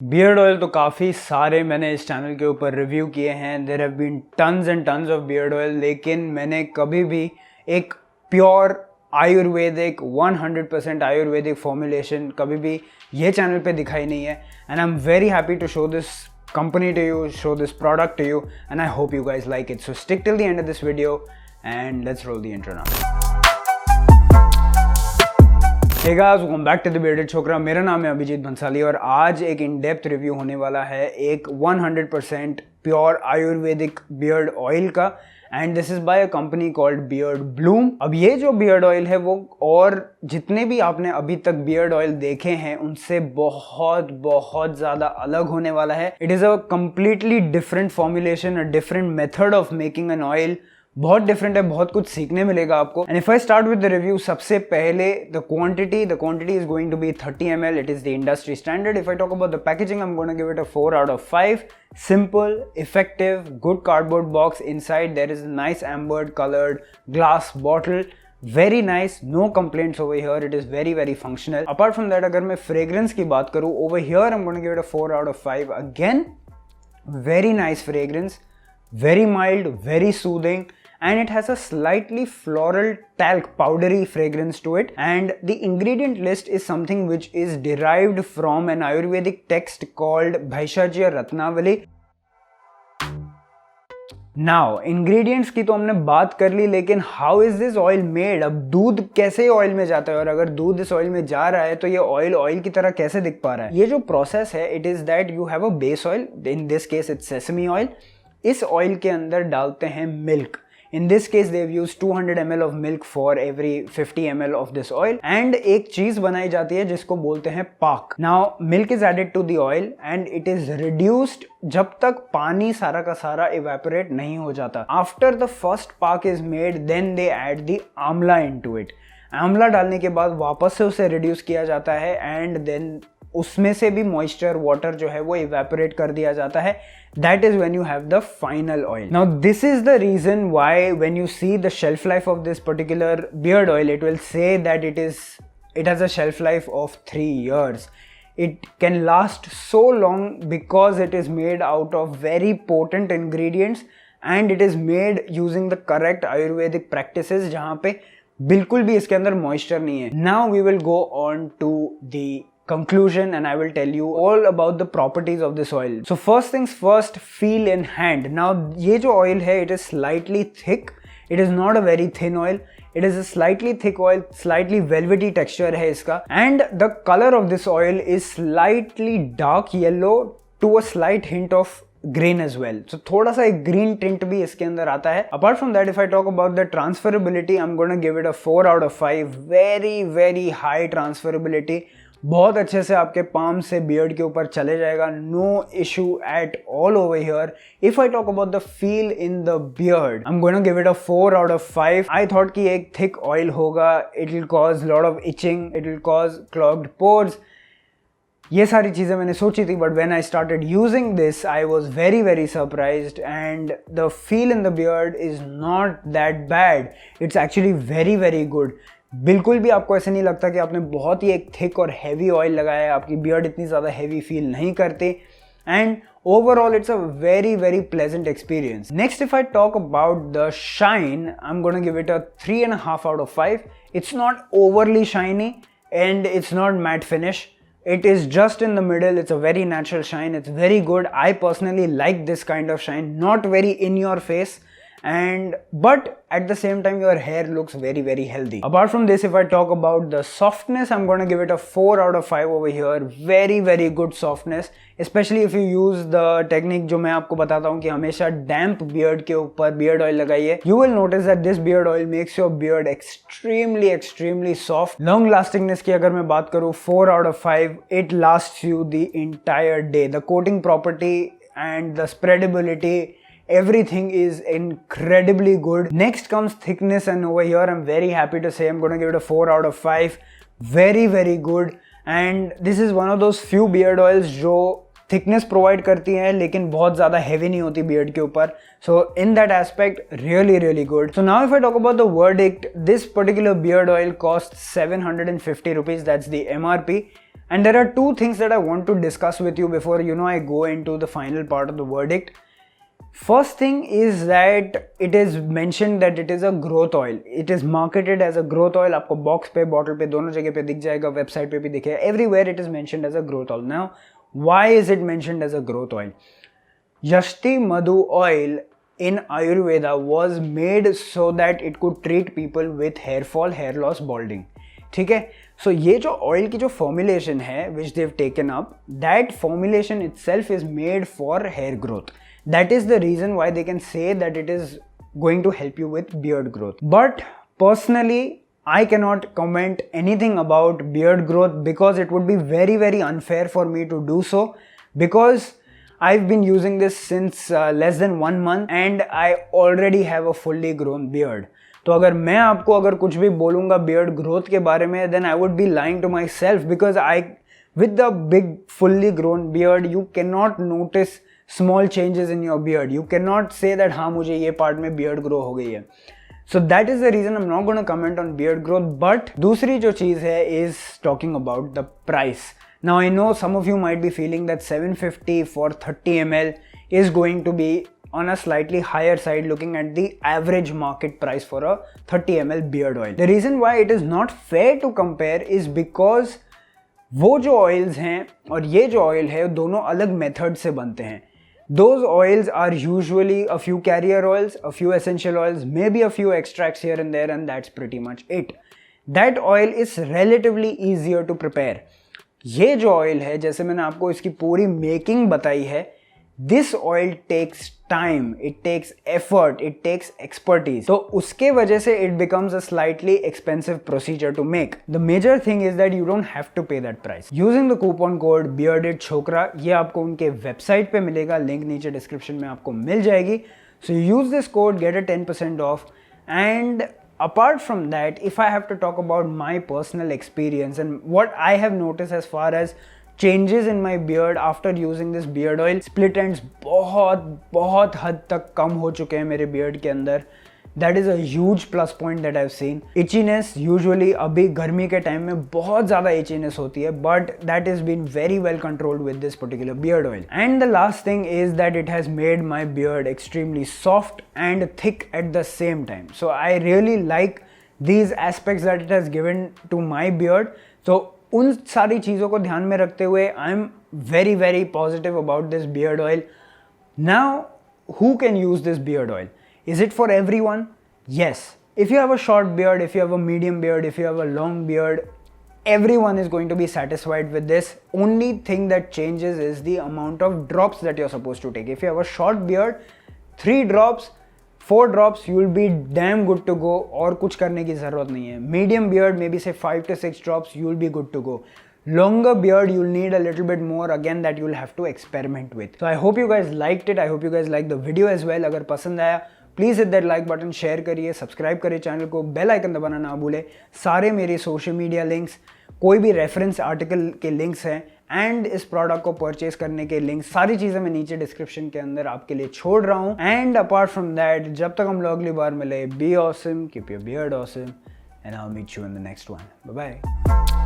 Beard oil तो काफ़ी सारे मैंने इस चैनल के ऊपर रिव्यू किए हैं। There have been tons and tons of beard oil, लेकिन मैंने कभी भी एक प्योर आयुर्वेदिक 100% आयुर्वेदिक फॉर्मुलेशन कभी भी ये चैनल पे दिखाई नहीं है। And I am very happy to show this company to you, show this product to you, and I hope you guys like it. So stick till the end of this video and let's roll the intro now. Hey guys, welcome back to the Bearded Chokra. मेरा नाम है अभिजीत भंसाली और आज एक in depth review होने वाला है एक 100% प्योर आयुर्वेदिक बियर्ड ऑयल का, and this is by a company called beard Bloom. अब ये जो बियर्ड ऑयल है वो और जितने भी आपने अभी तक बियर्ड ऑयल देखे हैं उनसे बहुत बहुत ज़्यादा अलग होने वाला है। It is a completely different formulation, a different method of making an oil. बहुत डिफरेंट है, बहुत कुछ सीखने मिलेगा आपको। And if I start with the review, सबसे पहले the quantity is going to be 30 ml. It is the industry standard. If I talk about the packaging, I am going to give it a 4 out of 5. Simple, effective, good cardboard box. Inside there is a nice ambered colored glass bottle. Very nice, no complaints over here. It is very very functional. Apart from that, अगर मैं fragrance की बात करूँ, over here I'm going to give it a 4 out of 5. Again, very nice fragrance, very mild, very soothing, and it has a slightly floral talc powdery fragrance to it. And the ingredient list is something which is derived from an Ayurvedic text called Bhaishajya Ratnavali. Now, ingredients की तो हमने बात कर ली, लेकिन how is this oil made? अब दूध कैसे oil में जाता है, और अगर दूध इस ऑयल में जा रहा है तो ये ऑयल की तरह कैसे दिख पा रहा है? ये जो प्रोसेस है, it is that you have a base oil, in this case it's sesame oil. इस ऑयल के अंदर डालते हैं milk. In this case they've used 200 ml of milk for every 50 ml of this oil, and एक चीज बनाई जाती है जिसको बोलते हैं पाक. Now milk is added to the oil and it is reduced जब तक पानी सारा का सारा evaporate नहीं हो जाता. After the first पाक is made, then they add the आंवला into it. आंवला डालने के बाद वापस से उसे reduce किया जाता है and then उसमें से भी मॉइस्चर वाटर जो है वो इवेपोरेट कर दिया जाता है. That is when you have the final oil. Now this is the reason why when you see the shelf life of this particular beard oil, it will say that it has a shelf life of 3 years. It can last so long because it is made out of very potent ingredients and it is made using the correct Ayurvedic practices जहाँ पे बिल्कुल भी इसके अंदर moisture नहीं है. Now we will go on to the conclusion and I will tell you all about the properties of this oil. So first things first, feel in hand. Now ये जो oil है, it is slightly thick. It is not a very thin oil. It is a slightly thick oil, slightly velvety texture है इसका, and the color of this oil is slightly dark yellow to a slight hint of green as well. So थोड़ा सा एक green tint भी इसके अंदर आता है. Apart from that, if I talk about the transferability, I'm going to give it a 4 out of 5. Very very high transferability. बहुत अच्छे से आपके पाम से बियर्ड के ऊपर चले जाएगा. No issue at all over here. If I talk about the feel in the beard, I am going to give it a 4 out of 5. I thought कि एक थिक ऑयल होगा, it will cause lot of itching, it will cause clogged pores. ये सारी चीज़ें मैंने सोची थी, but when I started using this I was very very surprised and the feel in the beard is not that bad. It's actually very very good. बिल्कुल भी आपको ऐसे नहीं लगता कि आपने बहुत ही एक थिक और हैवी ऑयल लगाया है. आपकी बियर्ड इतनी ज़्यादा हैवी फील नहीं करती, and overall it's a very very pleasant experience. Next, if I talk about the shine, I'm going to give it a 3.5 out of 5. It's not overly shiny and it's not matte finish. It is just in the middle. It's a very natural shine. It's very good. I personally like this kind of shine, not very in your face, but at the same time your hair looks very very healthy. Apart from this, if I talk about the softness, I'm going to give it a 4 out of 5 over here. Very very good softness, especially if you use the technique जो मैं आपको बताता हूँ कि हमेशा damp beard के ऊपर beard oil लगाइए. You will notice that this beard oil makes your beard extremely soft. Long lastingness की अगर मैं बात करूँ, 4 out of 5. It lasts you the entire day. The coating property and the spreadability, everything is incredibly good. Next comes thickness, and over here I'm very happy to say I'm going to give it a 4 out of 5. Very very good. And this is one of those few beard oils जो thickness provide करती हैं लेकिन बहुत ज़्यादा heavy नहीं होती beard के ऊपर. So in that aspect really good. So now if I talk about the verdict, this particular beard oil cost 750 rupees. That's the MRP. And there are two things that I want to discuss with you before I go into the final part of the verdict. First thing is that it is mentioned that it is a growth oil. It is marketed as a growth oil. आपको box पे, bottle पे, दोनों जगह पे दिख जाएगा, website पे भी दिखेगा. Everywhere it is mentioned as a growth oil. Now, why is it mentioned as a growth oil? Yashti Madhu oil in Ayurveda was made so that it could treat people with hair fall, hair loss, balding. ठीक है, सो ये जो oil की जो formulation है which they've taken up, that formulation itself is made for hair growth. That is the reason why they can say that it is going to help you with beard growth. But personally I cannot comment anything about beard growth because it would be very, very unfair for me to do so, because I've been using this since less than 1 month and I already have a fully grown beard. तो अगर मैं आपको अगर कुछ भी बोलूँगा beard growth के बारे में, then I would be lying to myself, because with the big fully grown beard you cannot notice small changes in your beard. You cannot say that हाँ मुझे ये पार्ट में beard grow हो गई है. So that is the reason I'm not going to comment on beard growth. But दूसरी जो चीज़ है is talking about the price. Now I know some of you might be feeling that 750 for 30 ml is going to be on a slightly higher side looking at the average market price for a 30 ml beard oil. The reason why it is not fair to compare is because वो जो oils हैं और ये जो oil है दोनों अलग method से बनते हैं. Those oils are usually a few carrier oils, a few essential oils, maybe a few extracts here and there, and that's pretty much it. That oil is relatively easier to prepare. ये जो oil है, जैसे मैंने आपको इसकी पूरी making बताई है, this oil takes time, it takes effort, it takes expertise. तो उसके वजह से it becomes a slightly expensive procedure to make. The major thing is that you don't have to pay that price. Using the coupon code bearded chokra, ये आपको उनके website पे मिलेगा, link नीचे description में आपको मिल जाएगी. So you use this code, get a 10% off. And apart from that, if I have to talk about my personal experience and what I have noticed as far as changes in my beard after using this beard oil, split ends बहुत हद तक कम हो चुके हैं मेरे beard के अंदर. That is a huge plus point that I've seen. Itchiness usually अभी गर्मी के टाइम में बहुत ज़्यादा itchiness होती है, but that has been very well controlled with this particular beard oil. And the last thing is that it has made my beard extremely soft and thick at the same time. So I really like these aspects that it has given to my beard. So उन सारी चीज़ों को ध्यान में रखते हुए आई am very very positive about this beard oil. Now who can use this beard oil? Is it for every one? Yes. If you have a short beard, if you have a medium beard, if you have a long beard, everyone is going to be satisfied with this. Only thing that changes is the amount of drops that you're supposed to take. If you have a short beard, 3 drops, 4 drops, you will be damn good to go. और कुछ करने की ज़रूरत नहीं है. Medium beard, maybe say 5 to 6 drops, you will be good to go. Longer beard, you will need a little bit more, again that you will have to experiment with. So I hope you guys liked it. I hope you guys liked the video as well. अगर पसंद आया please hit that like button, share करिए, subscribe करिए channel को, bell icon दबाना ना भूले. सारे मेरे सोशल मीडिया लिंक्स, कोई भी रेफरेंस आर्टिकल के लिंक्स हैं एंड इस प्रोडक्ट को परचेज करने के लिंक, सारी चीज़ें मैं नीचे डिस्क्रिप्शन के अंदर आपके लिए छोड़ रहा हूँ. एंड अपार्ट फ्रॉम दैट, जब तक हम लोग अगली बार मिले, be awesome, keep your beard awesome, and I will meet you in the next one. Bye bye.